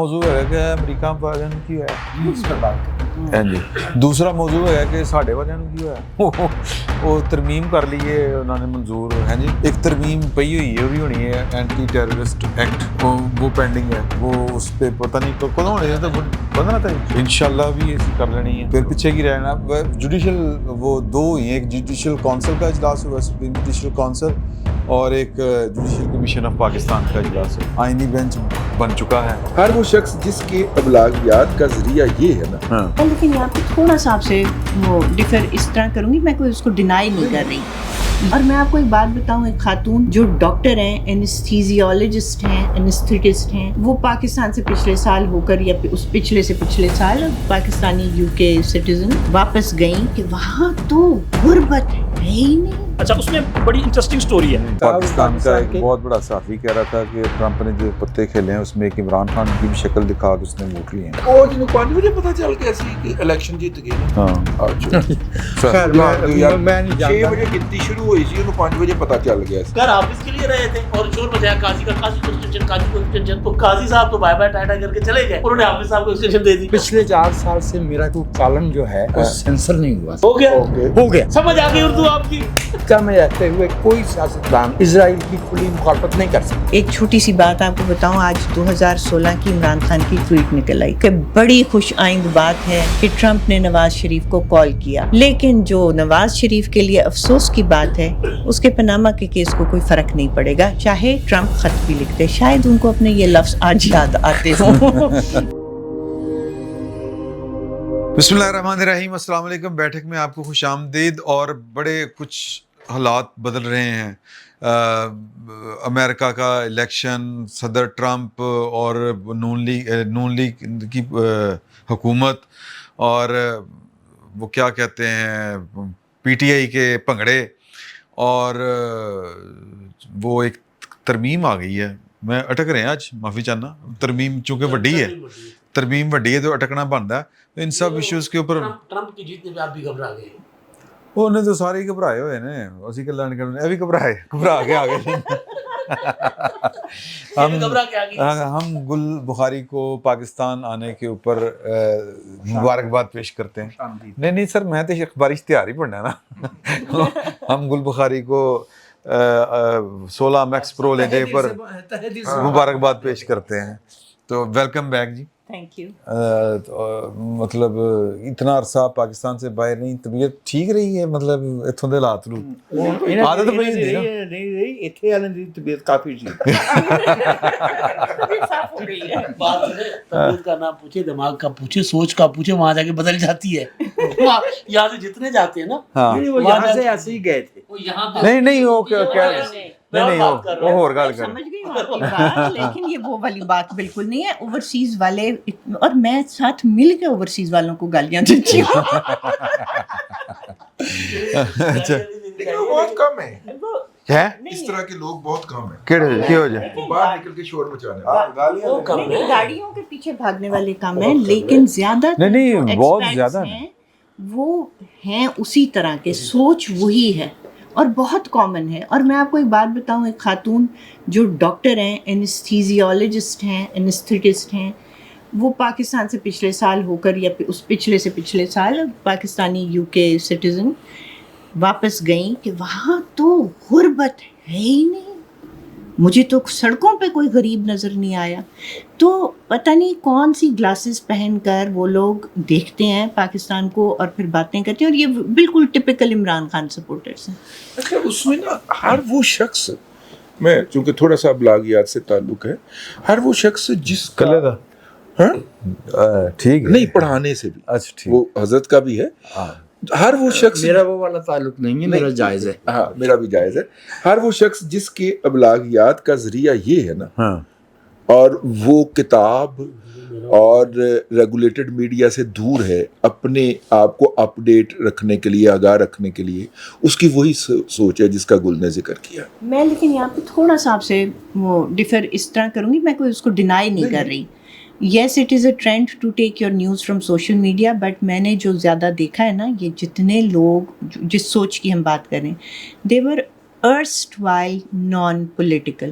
موضوع ہے کہ امریکہ والوں کی ہے اس پر بات کریں. ہاں جی. دوسرا موضوع ہے کہ ساڈے والوں کی ہے وہ ترمیم کر لیے انہوں نے منظور ہے جی. ایک ترمیم پئی ہوئی ہے وہ بھی ہونی ہے اینٹی ٹیررسٹ ایکٹ وہ پینڈنگ ہے وہ اس پہ پتہ نہیں کب ہونے ہے تو 15 تاریخ انشاءاللہ بھی ایسی کر لینی ہے. پھر پیچھے کی رہنا جوڈیشل وہ دو ہوئی ہیں ایک جوڈیشل کونسل کا اجلاس ہوا سپریم جوڈیشل کونسل اور ایک جوڈیشل کمیشن آف پاکستان کا اجلاس ہے. آئینی بینچ بن چکا ہے. ہر وہ شخص جس کے ابلاغیات کا ذریعہ یہ ہے نا. لیکن یہاں پہ تھوڑا سا آپ سے وہ ڈفر اس طرح کروں گی, میں کوئی اس کو ڈینائی نہیں کر رہی. اور میں آپ کو ایک بات بتاؤں, ایک خاتون جو ڈاکٹر ہیں, اینستھیزیولوجسٹ ہیں, اینستھیٹسٹ ہیں, وہ پاکستان سے پچھلے سال ہو کر یا اس پچھلے سے پچھلے سال پاکستانی یو کے سٹیزن واپس گئیں کہ وہاں تو غربت ہے ہی نہیں. اچھا, اس میں بڑی انٹرسٹنگ سٹوری ہے. پاکستان کا ایک بہت بڑا صحافی کہہ رہا تھا کہ ٹرمپ نے جو پتے کھیلے ہیں اس میں ایک عمران خان کی بھی شکل دکھا کے اس نے ووٹ لیے ہیں. وہ جنہوں 5 بجے پتہ چل گیا سی کہ الیکشن جیت گئے. ہاں خیر میں نہیں جانتا. 6 بجے گنتی شروع ہوئی سی, انہوں 5 بجے پتہ چل گیا سی. گھر آفس کے لیے رہے تھے اور شور مچایا قاضی کا, قاضی کو ایکسٹینشن, تو قاضی صاحب تو بائے بائے ٹاٹا کر کے چلے گئے, انہوں نے حافظ صاحب کو ایکسٹینشن دے دی. پچھلے 4 سال سے میرا کوئی کالم جو ہے وہ سینسر نہیں ہوا. ہو گیا سمجھ آ گئی اردو آپ کی. کیا میں رہتے ہوئے کوئی سیاستدان اسرائیل کی کھلی مخالفت نہیں کر سکتا. ایک چھوٹی سی بات آپ کو بتاؤں, آج 2016 کی عمران خان کی ٹویٹ نکل آئی کہ بڑی خوش آئند بات ہے کہ ٹرمپ نے نواز شریف کو کال کیا, لیکن جو نواز شریف کے لیے افسوس کی بات ہے اس کے پاناما کے کیس کو کوئی فرق نہیں پڑے گا چاہے ٹرمپ خط بھی لکھ دے. شاید ان کو اپنے یہ لفظ آج یاد آتے ہوں. بسم اللہ الرحمن الرحیم. السلام علیکم. بیٹھک میں آپ کو خوش آمدید. اور بڑے کچھ حالات بدل رہے ہیں. امریکہ کا الیکشن, صدر ٹرمپ اور نون لیگ کی حکومت, اور وہ کیا کہتے ہیں پی ٹی آئی کے پنگڑے, اور وہ ایک ترمیم آ گئی ہے. میں اٹک رہے ہیں آج, معافی چاہنا. ترمیم چونکہ وڈی ہے, ترمیم وڈی ہے تو اٹکنا بنتا ہے. تو ان سب ایشوز کے اوپر ٹرمپ کی جیتنے پہ آپ بھی گھبرا گئے. انہیں تو سارے گھبرائے ہوئے نے, اسی کے لڑ کرنے ابھی گھبرا کے آگے. ہم گل بخاری کو پاکستان آنے کے اوپر مبارکباد پیش کرتے ہیں. نہیں سر, میں تو اخباری اشتہار ہی پڑھنا ہے نا. ہم گل بخاری کو 16 میکس پرو لینے پر مبارکباد پیش کرتے ہیں. تو ویلکم بیک جی. Thank you. مطلب اتنا عرصہ پاکستان سے باہر نہیں, طبیعت ٹھیک رہی ہے؟ مطلب اتوں دے حالات عادت بنی ہوندی نا. نہیں ایتھے والے دی طبیعت کافی ٹھیک. طبیعت کا نام پوچھے, دماغ کا پوچھے, سوچ کا پوچھے, وہاں جا کے بدل جاتی ہے. یہاں سے جتنے جاتے ہیں نا, وہ یہاں سے ایسے ہی گئے تھے. نہیں وہ کیا نہیں وہ اور گل کر سمجھ گئی آپ کی بات, لیکن یہ وہ والی بات بالکل نہیں ہے. اوورسیز والے, اور میں ساتھ مل کے اوورسیز والوں کو گالیاں دیتی ہوں. بہت کم ہے ہے اس طرح کے لوگ, بہت کم ہیں. کیڑے کی ہو جائے باہر نکل کے شور مچانے. گاڑیوں کے پیچھے بھاگنے والے کام ہیں, لیکن زیادہ نہیں بہت زیادہ ہیں وہ ہیں اسی طرح کے, سوچ وہی ہے اور بہت کامن ہے. اور میں آپ کو ایک بات بتاؤں, ایک خاتون جو ڈاکٹر ہیں, اینستھیزیولوجسٹ ہیں, اینستھیٹسٹ ہیں, وہ پاکستان سے پچھلے سال ہو کر یا اس پچھلے سے پچھلے سال پاکستانی یو کے سٹیزن واپس گئیں کہ وہاں تو غربت ہے ہی نہیں. مجھے تو سڑکوں پہ کوئی غریب نظر نہیں آیا. تو پتہ نہیں کون سی گلاسز پہن کر وہ لوگ دیکھتے ہیں پاکستان کو اور پھر باتیں کرتے ہیں, اور یہ بالکل ٹپکل عمران خان سپورٹرز ہیں. اچھا, اس میں نا ہر وہ شخص, میں چونکہ تھوڑا سا ابلاغیات سے تعلق ہے, ہر وہ شخص جس کا ٹھیک نہیں پڑھانے سے بھی, اچھا ٹھیک, وہ حضرت کا بھی ہے, ہر وہ شخص, میرا وہ والا تعلق نہیں ہے, میرا جائز ہے. ہاں میرا بھی جائز ہے. ہر وہ شخص جس کے ابلاغیات کا ذریعہ یہ ہے نا, اور وہ کتاب اور ریگولیٹڈ میڈیا سے دور ہے, اپنے آپ کو اپ ڈیٹ رکھنے کے لیے, آگاہ رکھنے کے لیے, اس کی وہی سوچ ہے جس کا گل نے ذکر کیا. میں لیکن یہاں پہ تھوڑا سا آپ سے وہ ڈفر اس طرح کروں گی, میں کوئی اس کو ڈینائی نہیں کر رہی. Yes it is a trend to take your news from social media, but میں نے جو زیادہ دیکھا ہے نا, یہ جتنے لوگ جس سوچ کی ہم بات کریں, دے ور erstwhile non-political.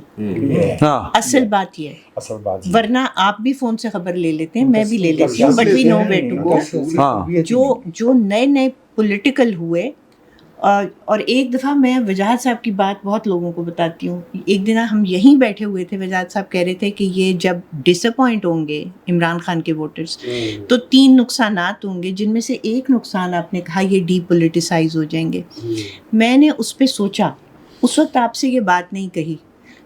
ہاں اصل بات یہ ہے, اصل بات ورنہ آپ بھی فون سے خبر لے لیتے ہیں, میں بھی لے لیتی ہوں, but we know where to go. ہاں جو نئے پولیٹیکل ہوئے, اور ایک دفعہ میں وجاہت صاحب کی بات بہت لوگوں کو بتاتی ہوں. ایک دن ہم یہیں بیٹھے ہوئے تھے, وجاہت صاحب کہہ رہے تھے کہ یہ جب ڈس اپوائنٹ ہوں گے عمران خان کے ووٹرز تو 3 نقصانات ہوں گے, جن میں سے ایک نقصان آپ نے کہا یہ ڈی پولیٹیسائز ہو جائیں گے. میں نے اس پہ سوچا, اس وقت آپ سے یہ بات نہیں کہی,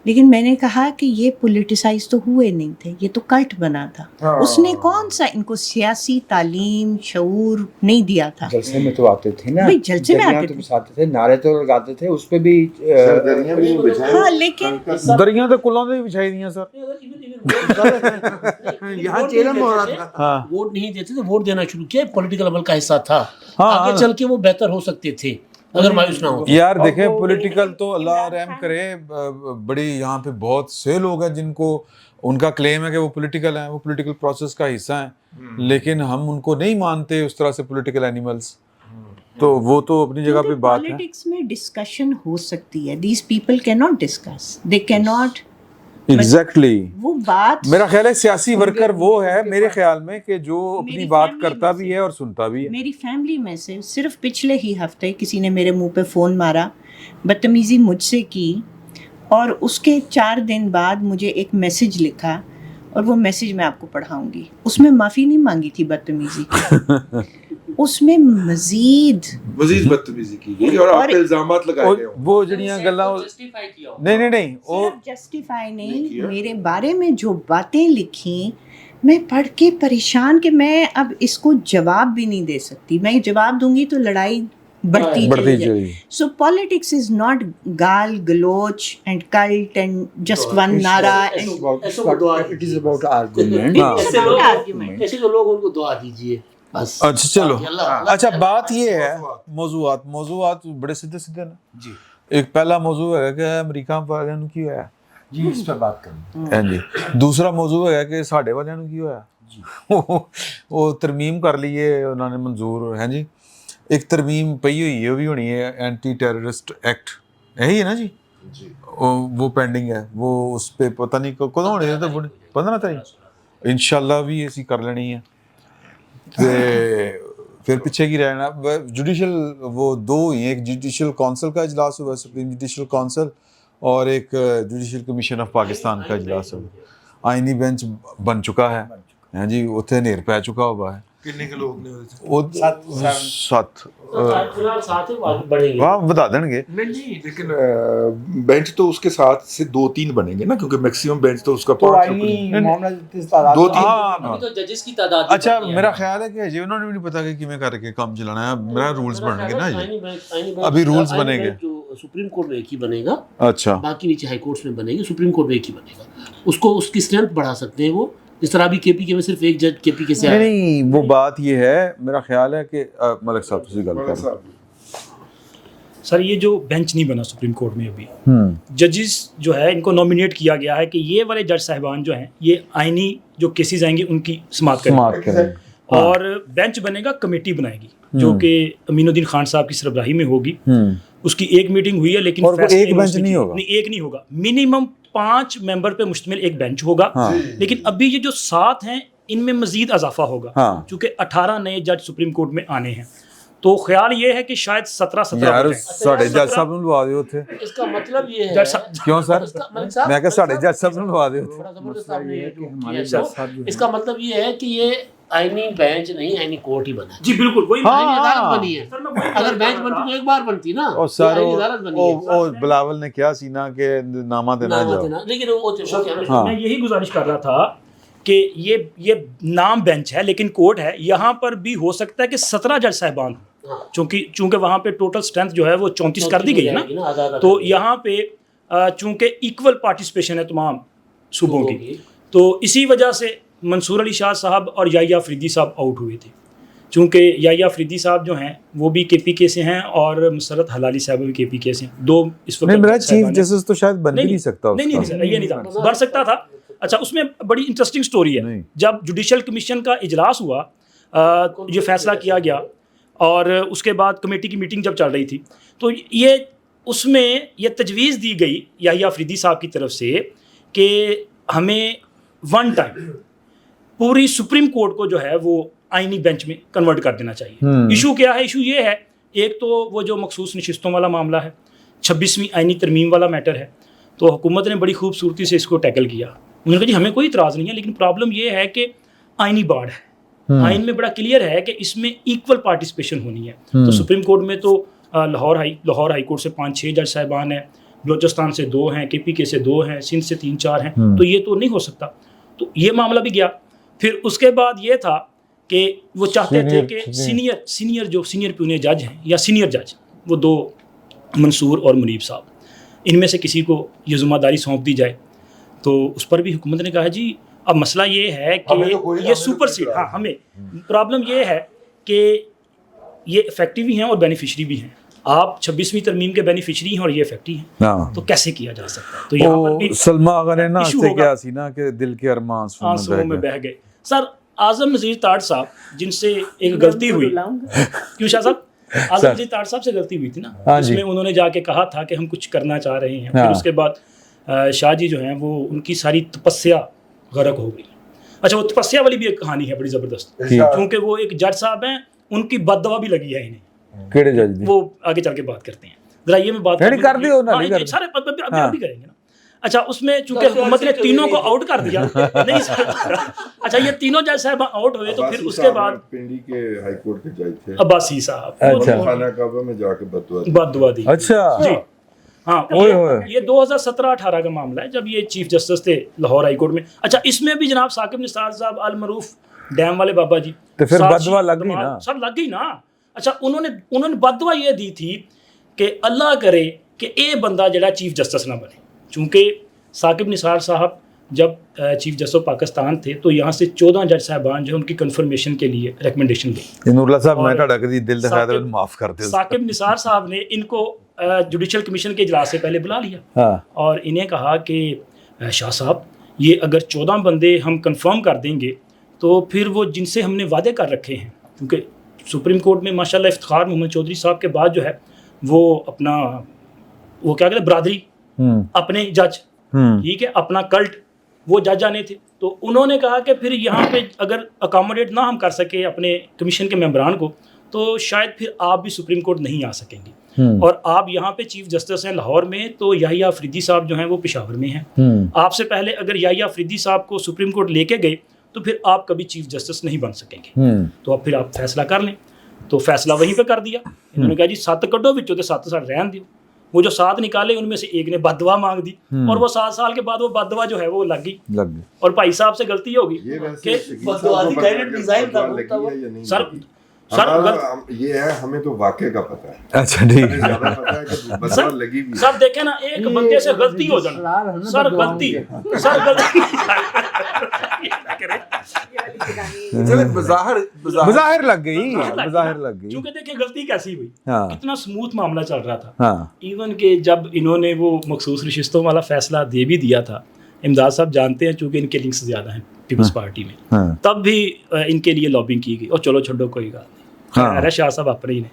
لیکن میں نے کہا کہ یہ پولیٹیسائز تو ہوئے نہیں تھے, یہ تو کلٹ بنا تھا. اس نے کون سا ان کو سیاسی تعلیم شعور نہیں دیا تھا. جلسے میں تو آتے تھے نا, جلسے میں آتے تھے, نعرے تو لگاتے تھے, اس پہ بھی ہاں, لیکن دریاں تو کلوں نے بچھائی دیاں سر. یہاں چیلم ہو رہا تھا. ہاں ووٹ نہیں دیتے تھے, ووٹ دینا شروع کیا, پولیٹیکل عمل کا حصہ تھا. ہاں, آگے چل کے وہ بہتر ہو سکتے تھے اگر مایوس نہ ہو. یار دیکھیں پولیٹیکل تو اللہ رحم کرے, بڑی یہاں پہ بہت سے لوگ ہیں جن کو ان کا کلیم ہے کہ وہ پولیٹیکل ہیں, وہ پولیٹیکل پروسیس کا حصہ ہیں, لیکن ہم ان کو نہیں مانتے اس طرح سے پولیٹیکل اینیملز. تو وہ تو اپنی جگہ پہ بات ہے. پالیٹکس میں ڈسکشن ہو سکتی ہے, دیز پیپل کی ناٹ ڈسکس, دے کی ناٹ. ایگزیکٹلی, وہ بات میرا خیال ہے سیاسی ورکر وہ ہے میرے خیال میں کہ جو اپنی بات کرتا بھی ہے اور سنتا بھی ہے. میری فیملی میں سے صرف پچھلے ہی ہفتے کسی نے میرے منہ پہ فون مارا, بدتمیزی مجھ سے کی, اور اس کے 4 دن بعد مجھے ایک میسج لکھا, اور وہ میسج میں آپ کو پڑھاؤں گی. اس میں معافی نہیں مانگی تھی بدتمیزی کی, اس میں مزید بدتمیزی کی گئی اور آپ پہ الزامات لگائے گئے. وہ جڑیاں گلاں نہیں صرف جسٹیفائی نہیں, میرے بارے میں جو باتیں لکھیں میں پڑھ کے پریشان کہ میں اب اس کو جواب بھی نہیں دے سکتی. میں جواب دوں گی تو لڑائی بڑھتی چلی جائے. سو پالیٹکس از ناٹ گال گلوچ and cult and just one نعرہ. It is about argument. ایسے جو لوگ ان کو دعا دیجیے بس. اچھا چلو, اچھا بات یہ ہے, موضوعات بڑے سیدھے سیدھے نا جی, ایک پہلا موضوع ہے کہ امریکہ والوں نوں کی ہویا, جی اس پہ بات کریں. ہاں جی. دوسرا موضوع ہے کہ ساڈے والوں نوں کی ہویا, وہ ترمیم کر لیے انہوں نے منظور. ہیں جی, ایک ترمیم پئی ہوئی ہے, وہ بھی ہونی ہے اینٹی ٹیررسٹ ایکٹ, یہی ہے نا جی, وہ پینڈنگ ہے. وہ اس پہ پتہ نہیں کدوں ہونے ہے, تو 15 تاریخ انشاءاللہ بھی ایسی کر لینی ہے. پھر پیچھے کی رہنا. جوڈیشل وہ 2 ہی ہیں, ایک جوڈیشل کونسل کا اجلاس ہوا, سپریم جوڈیشل کونسل, اور ایک جوڈیشل کمیشن آف پاکستان کا اجلاس ہوا. آئینی بینچ بن چکا ہے, ہاں جی, اتنے نیر پہ چکا ہوا ہے. کتنے کے لوگ نے 7 وہاں بتا دیں گے. نہیں, لیکن بینچ تو اس کے ساتھ سے 2-3 بنیں گے نا, کیونکہ میکسیمم بینچ تو اس کا 2-3. اچھا میرا خیال ہے کہ جی انہوں نے بھی نہیں پتا کہ کیویں کر کے کام چلانا ہے. میرا رولز بن گے نا جی, ابھی رولز بنے گے. سپریم کورٹ میں ایک ہی بنے گا, اچھا باقی نیچے ہائی کورٹس میں بنے گی, سپریم کورٹ میں ایک ہی بنے گا. اس کو اس کی اسٹرینتھ بڑھا سکتے ہیں وہ, جس طرح ابھی کے پی کے میں صرف ایک جج کے پی کے سے آیا. نہیں, وہ بات یہ ہے, میرا خیال ہے کہ ملک صاحب سے گل کریں. سر یہ جو بینچ نہیں بنا سپریم کورٹ میں ابھی, ججز جو ہے ان کو نامینیٹ کیا گیا ہے کہ یہ والے جج صاحبان جو ہیں یہ آئینی جو کیسز آئیں گے ان کی سماعت کریں, اور بینچ بنے گا, کمیٹی بنائے گی جو کہ امین الدین خان صاحب کی سربراہی میں ہوگی. اس کی ایک میٹنگ ہوئی ہے, لیکن ایک بینچ نہیں ہوگا, ایک نہیں ہوگا, منیمم 5 ممبر پہ مشتمل ایک بینچ ہوگا. لیکن ابھی یہ جو 7 ہیں ان میں مزید اضافہ ہوگا, چونکہ 18 نئے جج سپریم کورٹ میں آنے ہیں. تو خیال یہ ہے کہ شاید 17 یار ساڈے جج صاحب نوں لوا دیو اوتھے. اس کا مطلب یہ ہے, کیوں سر, میں کہ ساڈے جج صاحب نوں لوا دیو اس کا مطلب یہ ہے کہ یہ آئینی بینچ نہیں, آئینی کورٹ ہی بنا. جی بالکل, وہی آئینی عدالت بنی ہے. اگر بینچ بنتی تو ایک بار بنتی نا, اور سر وہ بلاول نے کیا سی نا کہ نامہ دینا جاؤ, لیکن میں یہی گزارش کر رہا تھا کہ یہ نام بینچ ہے لیکن کورٹ ہے. یہاں پر بھی ہو سکتا ہے کہ 17 جج صاحبان, چونکہ وہاں پہ ٹوٹل اسٹرینتھ جو ہے وہ 34 کر دی گئی ہے نا, تو یہاں پہ چونکہ ایکول پارٹیسپیشن ہے تمام صوبوں کی, تو اسی وجہ سے منصور علی شاہ صاحب اور یحییٰ فریدی صاحب آؤٹ ہوئے تھے. چونکہ یحییٰ فریدی صاحب جو ہیں وہ بھی کے پی کے سے ہیں, اور مسرت حلالی صاحب بھی کے پی کے سے ہیں. 2 اس وقت میرا چیف جسٹس تو شاید بن بھی نہیں سکتا. نہیں سر, یہ نہیں تھا, بن سکتا تھا. اچھا, اس میں بڑی انٹرسٹنگ سٹوری ہے. جب جوڈیشل کمیشن کا اجلاس ہوا, یہ فیصلہ کیا گیا, اور اس کے بعد کمیٹی کی میٹنگ جب چل رہی تھی, تو یہ اس میں یہ تجویز دی گئی یحییٰ آفریدی صاحب کی طرف سے کہ ہمیں ون ٹائم پوری سپریم کورٹ کو جو ہے وہ آئینی بینچ میں کنورٹ کر دینا چاہیے. ایشو کیا ہے؟ ایشو یہ ہے ایک تو وہ جو مخصوص نشستوں والا معاملہ ہے, 26ویں آئینی ترمیم والا میٹر ہے, تو حکومت نے بڑی خوبصورتی سے اس کو ٹیکل کیا. انہوں نے کہا جی ہمیں کوئی اعتراض نہیں ہے, لیکن پرابلم یہ ہے کہ آئینی بارڈ ہے, آئین میں بڑا کلیئر ہے کہ اس میں ایکول پارٹیسپیشن ہونی ہے. تو سپریم کورٹ میں تو لاہور ہائی کورٹ سے 5-6 جج صاحبان ہیں, بلوچستان سے 2 ہیں, KPK سے 2 ہیں, سندھ سے 3-4 ہیں, تو یہ تو نہیں ہو سکتا. تو یہ معاملہ بھی گیا. پھر اس کے بعد یہ تھا کہ وہ چاہتے تھے کہ سینئر پیونی جج ہیں یا سینئر جج, وہ 2 منصور اور منیب صاحب, ان میں سے کسی کو یہ ذمہ داری سونپ دی جائے. تو اس پر بھی حکومت نے کہا جی اب مسئلہ یہ ہے کہ یہ سپر سیڈ, ہاں ہمیں پرابلم یہ ہے کہ یہ افیکٹو بھی ہیں اور بینیفیشری بھی ہیں. آپ 26ویں ترمیم کے بینیفیشری ہیں اور یہ افیکٹو ہیں, تو کیسے کیا جا سکتا ہے؟ تو یہاں پر بھی سلما آغا نے نا سے کیا سی نا کہ دل کے ارمان آنسوؤں میں بہہ گئے. سر اعظم نذیر تاڑ صاحب جن سے ایک غلطی ہوئی, کیوں شاہ صاحب, اعظم نذیر تاڑ صاحب سے غلطی ہوئی تھی نا, اس میں انہوں نے جا کے کہا تھا کہ ہم کچھ کرنا چاہ رہے ہیں. پھر اس کے بعد شاہ جی جو ہیں وہ ان کی ساری تپسیا غرق ہو گئی. اچھا وہ تپسیا والی بھی ایک کہانی ہے بڑی زبردست, کیونکہ وہ ایک جج صاحب ہیں, ان کی بد دعا بھی لگی ہے انہیں. کیڑے جج؟ وہ آگے چل کے بات کرتے ہیں, ذرا یہ میں بات کر دیو نا, سارے ابھی کریں گے نا. اچھا اس میں چونکہ حکومت نے تینوں کو آؤٹ کر دیا نہیں سر, اچھا یہ تینوں جج صاحب آؤٹ ہوئے, تو پھر اس کے بعد پنڈی کے ہائی کورٹ کے جج تھے عباسی صاحب, خانہ کعبہ میں جا کے بد دعا دی. اچھا جی ہاں, یہ 2017-18 کا معاملہ ہے جب یہ چیف جسٹس تھے لاہور ہائی کورٹ میں. اچھا اس میں بھی جناب ثاقب نثار صاحب المعروف ڈیم والے بابا جی, تو پھر بد دعا لگ گئی نا سر, لگ گئی نا. اچھا انہوں نے بد دعا یہ دی تھی کہ اللہ کرے کہ اے بندہ جڑا چیف جسٹس نہ بنے. چونکہ ثاقب نثار صاحب جب چیف جسٹس آف پاکستان تھے تو یہاں سے 14 جج صاحبان جو ان کی کنفرمیشن کے لیے ریکمنڈیشن دی. نور اللہ صاحب میں تہاڈا کدی دل دکھایا تو معاف کر دیو. ثاقب نثار صاحب نے ان کو جوڈیشل کمیشن کے اجلاس سے پہلے بلا لیا اور انہیں کہا کہ شاہ صاحب یہ اگر 14 بندے ہم کنفرم کر دیں گے تو پھر وہ جن سے ہم نے وعدے کر رکھے ہیں, کیونکہ سپریم کورٹ میں ماشاءاللہ افتخار محمد چودھری صاحب کے بعد جو ہے وہ اپنا وہ کیا کہتے ہیں برادری, اپنے جج, ٹھیک ہے, اپنا کلٹ, وہ جج آنے تھے. تو انہوں نے کہا کہ پھر یہاں پہ اگر اکاموڈیٹ نہ ہم کر سکے اپنے کمیشن کے ممبران کو تو شاید پھر آپ بھی سپریم کورٹ نہیں آ سکیں گے. اور آپ یہاں پہ چیف جسٹس ہیں لاہور میں, تو یحییٰ آفریدی صاحب جو ہیں وہ پشاور میں ہیں. آپ سے پہلے اگر یحییٰ آفریدی صاحب کو سپریم کورٹ لے کے گئے تو پھر آپ کبھی چیف جسٹس نہیں بن سکیں گے. تو اب پھر آپ فیصلہ کر لیں. تو فیصلہ وہیں پہ کر دیا. انہوں نے کہا جی 7 کڈو بچوں کے 7 سال رہن دیو. وہ جو 7 نکالے ان میں سے ایک نے بد دعا مانگ دی, اور وہ 7 سال کے بعد وہ بد دعا جو ہے وہ لگ گئی. اور بھائی صاحب سے غلطی ہوگی کہ سر یہ ہے, ہمیں تو واقعے کا پتہ ہے. اچھا ٹھیک ہے سر دیکھیں نا, ایک بندے سے غلطی ہو جانا, سر غلطی بظاہر لگ گئی, بظاہر لگ گئی. کیونکہ دیکھیں غلطی کیسی ہوئی, کتنا سموتھ معاملہ چل رہا تھا. ایون کہ جب انہوں نے وہ مخصوص نشستوں والا فیصلہ دے بھی دیا تھا, امداد صاحب جانتے ہیں چونکہ ان کے لنکس زیادہ ہیں پیپلز پارٹی میں, تب بھی ان کے لیے لابنگ کی گئی. اور چلو چھوڑو کوئی بات نہیں, خیر شاہ صاحب اپنے ہی نے,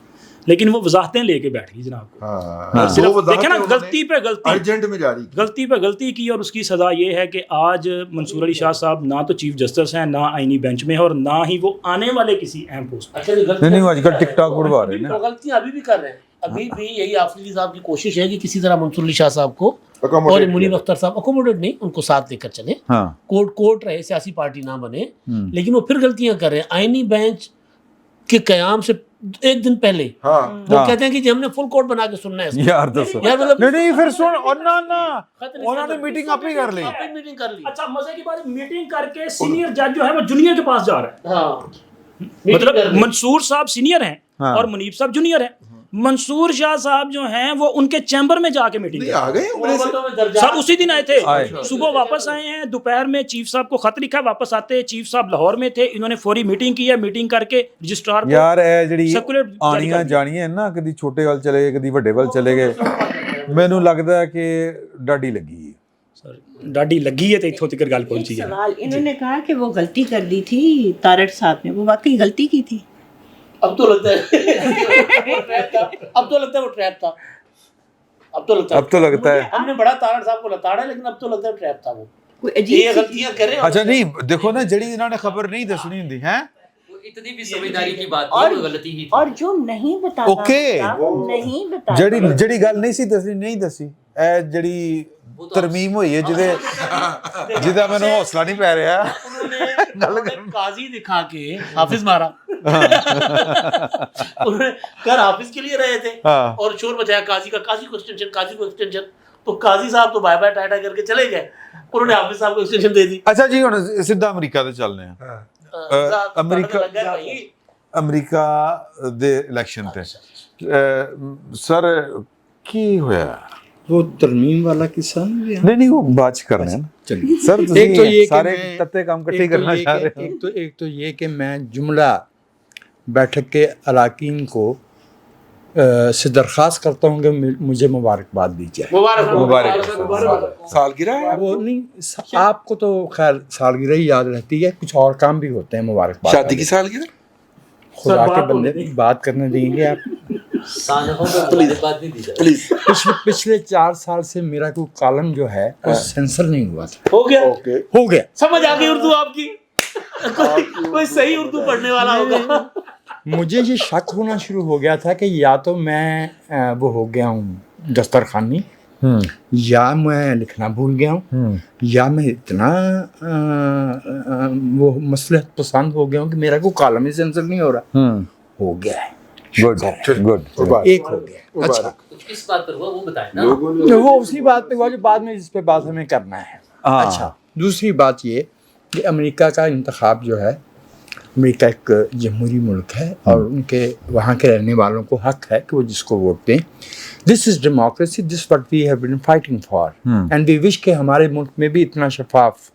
لیکن وہ وضاحتیں لے کے بیٹھ گئی جناب کو. صرف دیکھیں نا غلطی پہ غلطی, ارجنٹ میں جاری, غلطی پہ غلطی کی, اور اس کی سزا یہ ہے کہ آج منصور علی شاہ صاحب نہ تو چیف جسٹس ہیں, نہ آئینی بینچ میں ہیں, اور نہ ہی وہ آنے والے کسی اہم پوسٹ. نہیں آج کل ٹک ٹاک اڑوا رہے ہیں, غلطیاں ابھی بھی کر رہے ہیں. ابھی بھی یہی آفریدی صاحب کی کوشش ہے کہ کسی طرح منصور علی شاہ صاحب کو اور منیب اختر صاحب اکوموڈیٹ نہیں, ان کو ساتھ لے کر چلے, کورٹ رہے, سیاسی پارٹی نہ بنے. لیکن وہ پھر غلطیاں کر رہے ہیں. آئینی بینچ کے قیام سے 1 دن پہلے وہ کہتے ہیں کہ جی ہم نے فل کورٹ بنا کے سننا ہے. یار نہیں پھر سن, اور انہوں نے میٹنگ آپ ہی کر لی. اچھا مزے کی بات, میٹنگ کر کے سینئر جج جو ہے وہ جونیئر کے پاس جا رہا ہے. مطلب منصور صاحب سینئر ہیں اور منیب صاحب جونیئر ہیں. منصور شاہ صاحب جو ہیں وہ ان کے چیمبر میں جا کے میٹنگ آ گئے سر, اسی دن آئے تھے, صبح واپس آئے ہیں, دوپہر میں چیف صاحب کو خط لکھا, واپس آتے چیف صاحب لاہور میں تھے, انہوں نے فوری میٹنگ کی ہے, میٹنگ کر کے رجسٹرار کو یار اے جڑی آنیاں جانیاں ہیں نا, کدی چھوٹے وال چلے گئے کدی وڈے وال چلے گئے, مینوں لگدا ہے کہ ڈاڈی لگی ہے. سر ڈاڈی لگی ہے تو اتھوں تک گل پہنچی ہے. انہوں نے کہا کہ وہ غلطی کر دی تھی تارڑ صاحب نے, وہ واقعی غلطی کی تھی. اب تو لگتا ہے وہ ٹریپ تھا. اب تو لگتا ہے ہم نے بڑا تارڑ صاحب کو لتاڑا لیکن اب تو لگتا ہے ٹریپ تھا وہ. کوئی یہ عجیب غلطیاں کریں. اچھا نہیں دیکھو نا جڑی انہوں نے خبر نہیں دسنی ہوندی ہیں اتنی بھی سمجھداری کی بات نہیں, وہ غلطی ہی تھی. اور جو نہیں بتانا اوکے وہ نہیں بتانا. جڑی گل نہیں سی دسنی نہیں دسی, اے جڑی ترمیم ہوئی ہے جہدا مینو حوصلہ نہیں پی رہا. انہوں نے قاضی دکھا کے حافظ مارا. انہوں نے کر حافظ کے لیے رہے تھے اور شور بچایا قاضی کا, قاضی کو ایکسٹینشن. تو قاضی صاحب تو بائے بائے ٹائٹا کر کے چلے گئے, انہوں نے حافظ صاحب کو ایکسٹینشن دے دی. اچھا جی ہن سیدھا امریکہ تے چلنے ہیں. امریکہ دے الیکشن تے سر کی ہویا؟ وہ ترمیم والا قصہ نہیں وہ بات کرنے ہیں چلیے. سر ایک تو یہ سارے تتے کام کٹھے کرنا چاہ رہے ہیں. ایک تو یہ کہ میں جملہ بیٹھک کے اراکین کو سے درخواست کرتا ہوں کہ مجھے مبارکباد دی جائے. مبارک سالگرہ ہے وہ نہیں, آپ کو تو خیر سالگرہ ہی یاد رہتی ہے, کچھ اور کام بھی ہوتے ہیں مبارکباد. شادی کی سالگرہ خدا کے بندے بات کرنے دیں گے آپ. پلیز. پچھلے 4 سال سے میرا کوئی کالم جو ہے وہ سینسر نہیں ہوا تھا. ہو گیا سمجھ آ گئی اردو آپ کی. کوئی صحیح اردو پڑھنے والا ہوگا. مجھے یہ شک ہونا شروع ہو گیا تھا کہ یا تو میں وہ ہو گیا ہوں دسترخوانی, یا میں لکھنا بھول گیا ہوں, یا میں اتنا وہ مصلحت پسند ہو گیا ہوں کہ میرا کوئی کالم ہی سینسر نہیں ہو رہا. ہو گیا ہے. گڈ ایک ہو گیا. اچھا کس بات پر ہوا وہ بتائیں نا. وہ اسی بات پہ ہوا جو بعد میں جس پہ بات ہمیں کرنا ہے. اچھا دوسری بات یہ کہ امریکہ کا انتخاب جو ہے, امریکہ ایک جمہوری ملک ہے اور ان کے وہاں کے رہنے والوں کو حق ہے کہ وہ جس کو ووٹ دیں. This is democracy, this what we have been fighting for, and we wish کہ ہمارے ملک میں بھی اتنا شفاف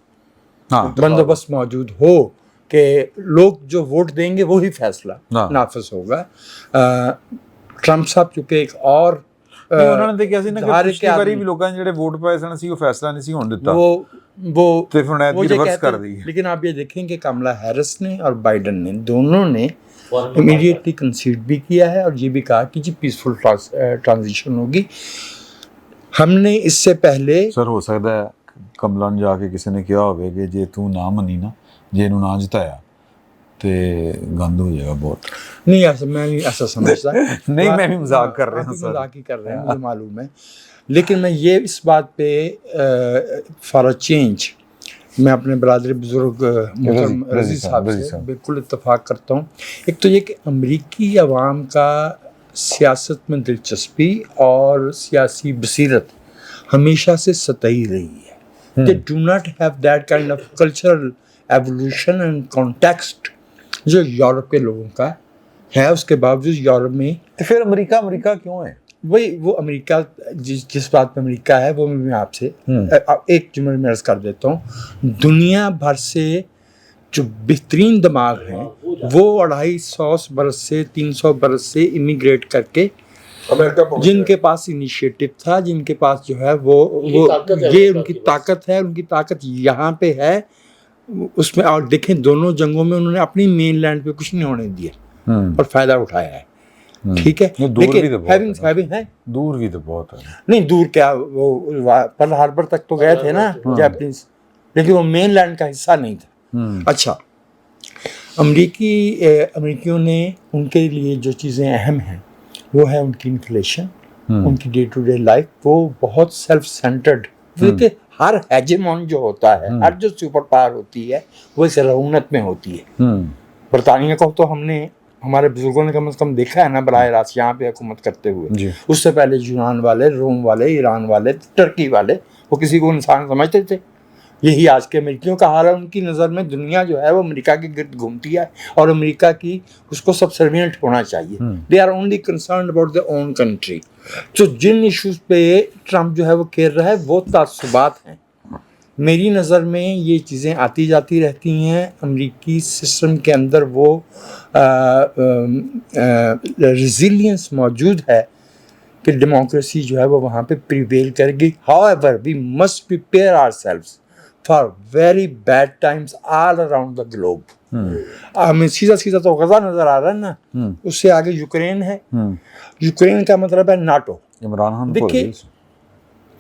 بندوبست موجود ہو کہ لوگ جو ووٹ دیں گے وہی فیصلہ نافذ ہوگا. ٹرمپ صاحب چونکہ ایک اور انہوں نے دیکھا سی نا کہ پچھلی باری بھی لوگوں نے جڑے ووٹ پائے سن سی وہ فیصلہ نہیں سی ہون دیتا, وہ تے پھر انہیں ریورس کر دی. لیکن آپ یہ دیکھیں کہ کملا ہیرس نے اور بائیڈن نے دونوں نے امیڈیٹلی کنسیڈ بھی کیا ہے اور یہ بھی کہا کہ جی پیسفل ٹرانزیشن ہوگی. ہم نے اس سے پہلے سر ہو سکتا ہے کملا نے جا کے کسی نے کہا ہوئے کہ جے تو نہ منی نا, جے نو نہ جتایا تے گند ہو جائے گا بہت. نہیں ایسا میں نہیں ایسا سمجھتا. نہیں میں بھی مذاق کر رہا ہوں, مذاق ہی کر رہے ہیں مجھے معلوم ہے. لیکن میں یہ اس بات پہ فار اے چینج میں اپنے برادر بزرگ محترم رضی صاحب سے بالکل اتفاق کرتا ہوں. ایک تو یہ کہ امریکی عوام کا سیاست میں دلچسپی اور سیاسی بصیرت ہمیشہ سے سطحی رہی ہے. They do not have that kind of cultural evolution and context جو یورپ کے لوگوں کا ہے. اس کے باوجود یورپ میں پھر امریکہ کیوں ہے؟ وہی وہ امریکہ جس بات پہ امریکہ ہے وہ میں آپ سے ایک جملے میں عرض کر دیتا ہوں. دنیا بھر سے جو بہترین دماغ ہیں وہ 250 برس سے 300 برس سے امیگریٹ کر کے جن کے پاس انیشیٹو تھا, جن کے پاس جو ہے وہ یہ ان کی طاقت ہے, ان کی طاقت یہاں پہ ہے اس میں. اور دیکھیں دونوں جنگوں میں انہوں نے اپنی مین لینڈ پہ کچھ نہیں ہونے دیا اور فائدہ اٹھایا ہے. ٹھیک ہے دور بھی تو بہت ہے. نہیں دور کیا, وہ پرل ہاربر تک تو گئے تھے نا جاپنیز, لیکن وہ مین لینڈ کا حصہ نہیں تھا. اچھا امریکیوں نے ان کے لیے جو چیزیں اہم ہیں وہ ہے ان کی انفلیشن, ان کی ڈے ٹو ڈے لائف. وہ بہت سیلف سینٹرڈ, کیونکہ ہر ہیجمون جو ہوتا ہے, ہر جو سپر پاور ہوتی ہے وہ اس رعونت میں ہوتی ہے. برطانیہ کو تو ہم نے ہمارے بزرگوں نے کم از کم دیکھا ہے نا براہ راست یہاں پہ حکومت کرتے ہوئے. اس سے پہلے یونان والے, روم والے, ایران والے, ترکی والے, وہ کسی کو انسان سمجھتے تھے. یہی آج کے امریکیوں کا حال ہے. ان کی نظر میں دنیا جو ہے وہ امریکہ کے گرد گھومتی ہے اور امریکہ کی اس کو سبسروینٹ ہونا چاہیے. They are only concerned about their own country. تو جن ایشوز پہ ٹرمپ جو ہے وہ کھیل رہا ہے وہ تعصبات ہیں. میری نظر میں یہ چیزیں آتی جاتی رہتی ہیں. امریکی سسٹم کے اندر وہ ریزیلینس موجود ہے کہ ڈیموکریسی جو ہے وہ وہاں پہ پریویل کرے گی. However, we must prepare ourselves for very bad times all around the globe. ہمیں سیدھا تو غزہ نظر آ رہا ہے نا, اس سے آگے یوکرین ہے. یوکرین کا مطلب ہے ناٹو. عمران خان دیکھیے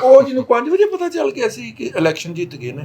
ਉਹ ਜਿਹਨੂੰ 5 ਵਜੇ ਪਤਾ ਚੱਲ ਗਿਆ ਸੀ ਕਿ ਇਲੈਕਸ਼ਨ ਜਿੱਤ ਗਏ ਨੇ।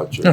ਅੱਛਾ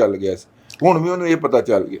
ਚੱਲ ਗਿਆ ਸੀ। ਹੁਣ ਵੀ ਉਹਨੂੰ ਇਹ ਪਤਾ ਚੱਲ ਗਿਆ।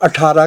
18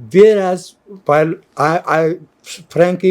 Whereas while frankly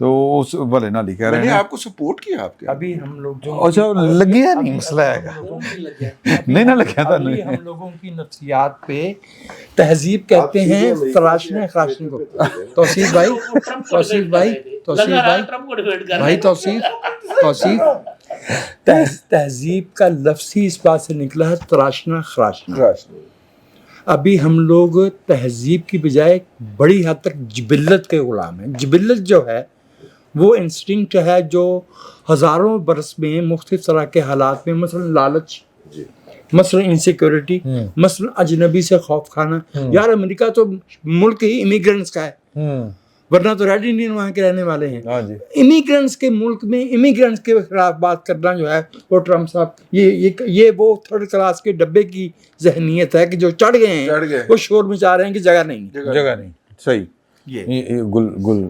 تو اس والے نالی کہہ رہے میں نے ہیں آپ کو سپورٹ کیا آپ کے ابھی ہم لوگ جو اچھا لگی ہے نہیں مسئلہ ہے نہیں نہ لگیا تھا ابھی ہم لوگوں کی نفسیات پہ تہذیب کہتے ہیں تراشنے خراشنے کو. توصیف بھائی توصیف بھائی توصیف بھائی بھائی توصیف تہذیب کا لفظ ہی اس بات سے نکلا ہے تراشنا خراشنا. ابھی ہم لوگ تہذیب کی بجائے بڑی حد تک جبلت کے غلام ہیں. جبلت جو ہے وہ انسٹنکٹ ہے جو ہزاروں برس میں مختلف طرح کے حالات میں مثلا لالچ, مثلا انسیکیورٹی, مثلا اجنبی سے خوف کھانا. یار امریکہ تو ملک ہی امیگرینٹس کا ہے, ورنہ تو ریڈ انڈین وہاں کے رہنے والے ہیں. امیگرینٹس کے ملک میں امیگرینٹس کے خلاف بات کرنا جو ہے وہ ٹرمپ صاحب یہ وہ تھرڈ کلاس کے ڈبے کی ذہنیت ہے کہ جو چڑھ گئے ہیں وہ شور مچا رہے ہیں کہ جگہ نہیں. صحیح. یہ گل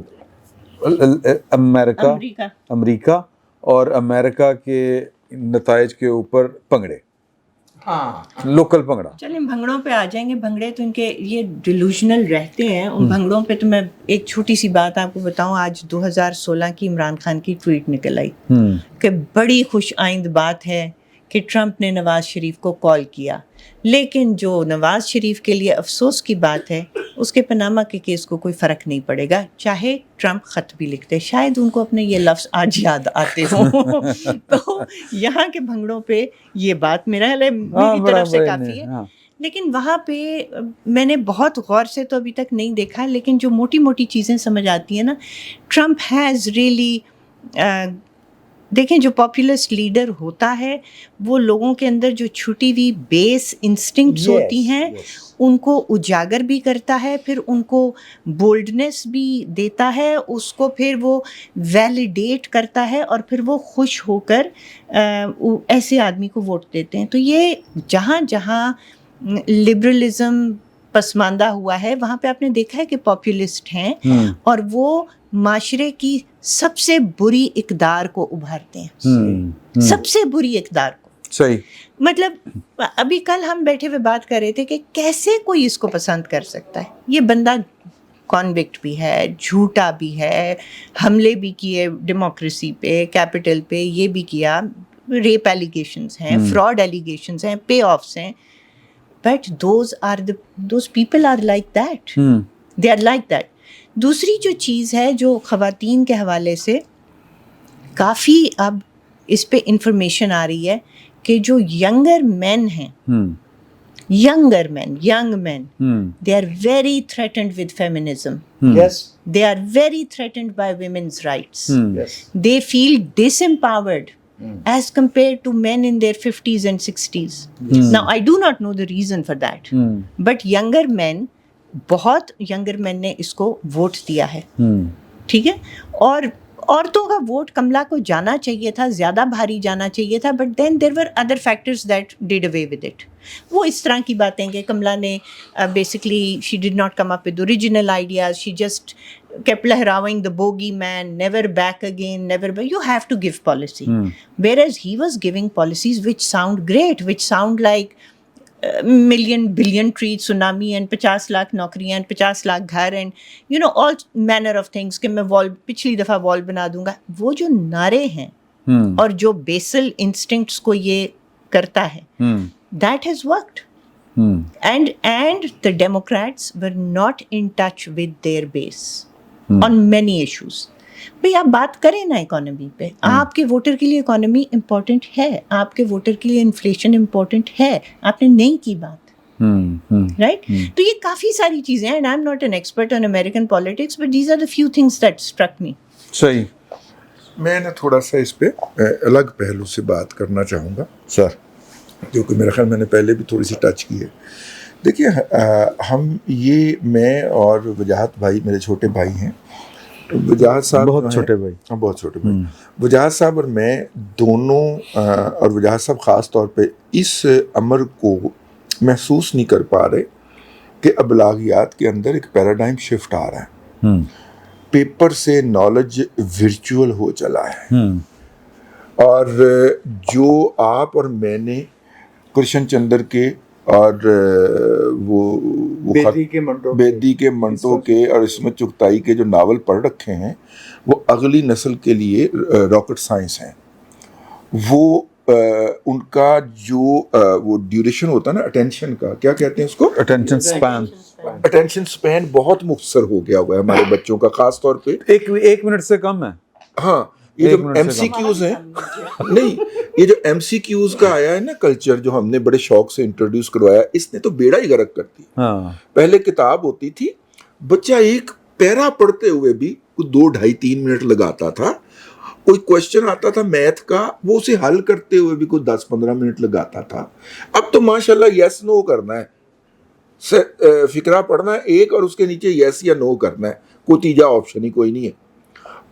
امریکہ اور امریکہ کے نتائج کے اوپر پنگڑے, لوکل پنگڑا. چلیں بھنگڑوں پہ آ جائیں گے. بھنگڑے تو ان کے یہ ڈیلوژنل رہتے ہیں. ان بھنگڑوں پہ تو میں ایک چھوٹی سی بات آپ کو بتاؤں. آج 2016 کی عمران خان کی ٹویٹ نکل آئی کہ بڑی خوش آئند بات ہے کہ ٹرمپ نے نواز شریف کو کال کیا, لیکن جو نواز شریف کے لیے افسوس کی بات ہے اس کے پاناما کے کیس کو کوئی فرق نہیں پڑے گا چاہے ٹرمپ خط بھی لکھتے. شاید ان کو اپنے یہ لفظ آج یاد آتے ہوں. تو یہاں کے بھنگڑوں پہ یہ بات میرا میری طرف سے کافی ہے. لیکن وہاں پہ میں نے بہت غور سے تو ابھی تک نہیں دیکھا, لیکن جو موٹی موٹی چیزیں سمجھ آتی ہیں نا, ٹرمپ ہیز ریئلی دیکھیں جو پاپولسٹ لیڈر ہوتا ہے وہ لوگوں کے اندر جو چھٹی ہوئی بیس انسٹنکٹس ہوتی ہیں ان کو اجاگر بھی کرتا ہے, پھر ان کو بولڈنس بھی دیتا ہے, اس کو پھر وہ ویلیڈیٹ کرتا ہے اور پھر وہ خوش ہو کر ایسے آدمی کو ووٹ دیتے ہیں. تو یہ جہاں جہاں لبرلزم پسماندہ ہوا ہے وہاں پہ آپ نے دیکھا ہے کہ پاپولسٹ ہیں اور وہ معاشرے کی سب سے بری اقدار کو ابھارتے ہیں, سب سے بری اقدار کو. صحیح. مطلب ابھی کل ہم بیٹھے ہوئے بات کر رہے تھے کہ کیسے کوئی اس کو پسند کر سکتا ہے. یہ بندہ کانوکٹ بھی ہے, جھوٹا بھی ہے, حملے بھی کیے ڈیموکریسی پہ, کیپٹل پہ, یہ بھی کیا, ریپ ایلیگیشنز ہیں, فراڈ ایلیگیشنز ہیں, پے آفس ہیں. But those people are like that, they are like that. دوسری جو چیز ہے جو خواتین کے حوالے سے کافی اب اس پہ انفارمیشن آ رہی ہے کہ جو ینگر مین ہیں, young man, they are very threatened with feminism. Yes. They are very threatened by women's rights. They feel disempowered as compared to men in their 50s and 60s. Now, I do not know the reason for that. But younger men, بہت younger مین نے اس کو vote دیا ہے. ٹھیک ہے, اور عورتوں کا ووٹ کملا کو جانا چاہیے تھا, زیادہ بھاری جانا چاہیے تھا, but then there were other factors that did away with it. وہ اس طرح کی باتیں کہ کملا نے basically she did not come up with original ideas, she just kept lehraving the bogey man, never back again, never back. You have to give policy. Whereas he was giving policies which sound great, which sound like million billion trees, tsunami and 50 lakh نوکریاں and 50 lakh گھر and you know all manner of things کہ میں وال پچھلی دفعہ وال بنا دوں گا. وہ جو نعرے ہیں اور جو بیسل انسٹنکٹس کو یہ کرتا ہے, that has worked. And the Democrats were not in touch with their base on many issues. بھئی آپ بات کریں نا اکانومی پہ, آپ کے ووٹر کے لیے اکانومی امپورٹنٹ ہے, آپ کے ووٹر کے لیے انفلیشن امپورٹنٹ ہے, آپ نے نہیں کی بات, رائٹ. تو یہ کافی ساری چیزیں ہیں, and I am not an expert on American politics, but these are the few things that struck me. صحیح. میں نے تھوڑا سا اس پہ الگ پہلو سے بات کرنا چاہوں گا سر, کیونکہ میرا خیال میں نے پہلے بھی تھوڑی سی ٹچ کی ہے. دیکھیے یہ میں اور وجاہت بھائی میرے چھوٹے بھائی ہیں, وجاہت صاحب بہت چھوٹے بھائی, بہت چھوٹے بھائی, وجاہت صاحب اور میں دونوں, اور وجاہت صاحب خاص طور پہ اس امر کو محسوس نہیں کر پا رہے کہ ابلاغیات کے اندر ایک پیراڈائم شفٹ آ رہا ہے. پیپر سے نالج ورچوئل ہو چلا ہے, اور جو آپ اور میں نے کرشن چندر کے اور وہ بیدی کے منٹو کے اور اس میں چغتائی کے جو ناول پڑھ رکھے ہیں وہ اگلی نسل کے لیے راکٹ سائنس ہیں. وہ ان کا جو وہ ڈیوریشن ہوتا ہے نا اٹینشن کا، کیا کہتے ہیں اس کو، اٹینشن سپین. اٹینشن سپین بہت مختصر ہو گیا ہوا ہے ہمارے بچوں کا، خاص طور پہ 1 منٹ سے کم ہے. ہاں یہ جو ایم سی کیوز ہیں، نہیں یہ جو ایم سی کیوز کا آیا ہے نا کلچر، جو ہم نے بڑے شوق سے انٹروڈیوس کروایا، اس نے تو بیڑا ہی غرق کر دیا. ہاں پہلے کتاب ہوتی تھی، بچہ ایک پیرا پڑھتے ہوئے بھی 2, 2.5, 3 منٹ لگاتا تھا. کوئی کوشچن آتا تھا میتھ کا، وہ اسے حل کرتے ہوئے بھی کوئی 10-15 منٹ لگاتا تھا. اب تو ماشاءاللہ یس نو کرنا ہے، فقرہ پڑھنا ہے ایک اور اس کے نیچے یس یا نو کرنا ہے، کوئی تیجا آپشن ہی کوئی نہیں ہے.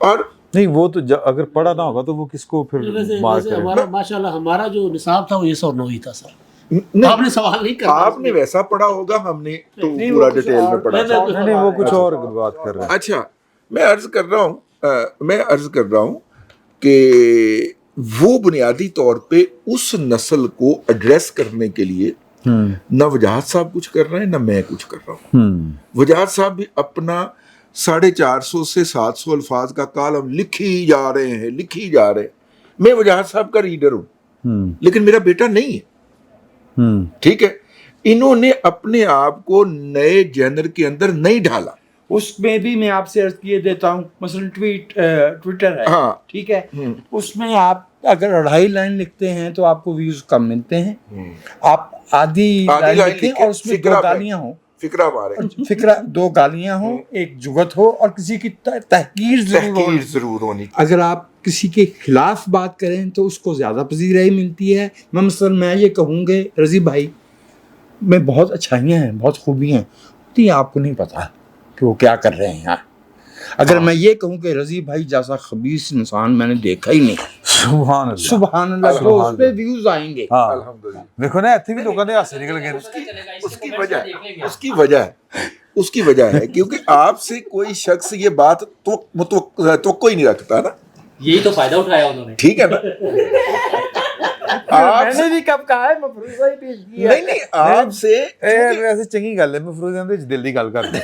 اور نہیں وہ تو اگر پڑھا نہ ہوگا تو وہ کس کو پھر مارک کرے. ہمارا ماشاءاللہ ہمارا جو نصاب تھا وہ یس اور نو ہی تھا سر. آپ نے سوال نہیں کرنا، آپ نے ویسا پڑھا ہوگا، ہم نے تو پورا ڈیٹیل میں پڑھا. نہیں وہ کچھ اور بات کر رہے ہیں. اچھا میں عرض کر رہا ہوں کہ وہ بنیادی طور پہ اس نسل کو ایڈریس کرنے کے لیے نہ وجاہت صاحب کچھ کر رہے ہیں نہ میں کچھ کر رہا ہوں. وجاہت صاحب بھی اپنا 450 سے 700 الفاظ کا کالم لکھی جا رہے ہیں. میں وجاہت صاحب کا ریڈر ہوں لیکن میرا بیٹا نہیں ہے. ٹھیک ہے، انہوں نے اپنے آپ کو نئے جنر کے اندر نہیں ڈھالا. اس میں بھی میں آپ سے عرض کیے دیتا ہوں، مثلا ٹویٹر ہے، ٹھیک ہے، اس میں آپ اگر 2.5 لائن لکھتے ہیں تو آپ کو ویوز کم ملتے ہیں. آپ آدھی لائن لکھیں اور اس میں 2 گالیاں ہوں، فکرہ 2 گالیاں ہوں، ایک جگت ہو اور کسی کی تحقیر ضرور ہونی. اگر آپ کسی کے خلاف بات کریں تو اس کو زیادہ پذیرائی ملتی ہے. میں یہ کہوں گے رضی بھائی میں بہت اچھائیاں ہیں، بہت خوبیاں ہیں، آپ کو نہیں پتا کہ وہ کیا کر رہے ہیں. اگر میں یہ کہوں کہ رضی بھائی جیسا خبیث انسان میں نے دیکھا ہی نہیں، سبحان اللہ، تو اس پہ ویوز آئیں گے. دیکھو نا ایتھے بھی لوگوں نے ہنس نکل گئے. اس کی وجہ ہے کیونکہ آپ سے کوئی شخص یہ بات توقع ہی نہیں رکھتا نا. یہی تو فائدہ اٹھایا انہوں نے. ٹھیک ہے نا، میں نے بھی کب کہا ہے مفروضہ ہی بھیج دیا. نہیں آپ سے ویسے چنگی گل ہے، مفروض اندر دل دی گل کرتے.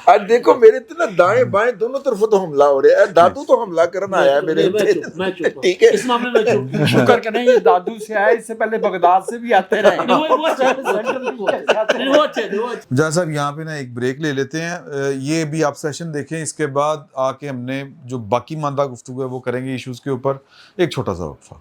آج دیکھو میرے تو نا دائیں بائیں دونوں طرف تو حملہ ہو رہا ہے. دادو تو حملہ کرنا آیا ہے میرے، ٹھیک ہے، اس معاملے میں شکر کریں یہ دادو سے آئے، اس سے پہلے بغداد سے بھی آتے رہے. جہاں صاحب یہاں پہ نا ایک بریک لے لیتے ہیں. یہ بھی آپ سیشن دیکھیں، اس کے بعد آ کے ہم نے جو باقی ماندہ گفتگو ہے وہ کریں گے ایشوز کے اوپر. ایک چھوٹا سا وقفہ.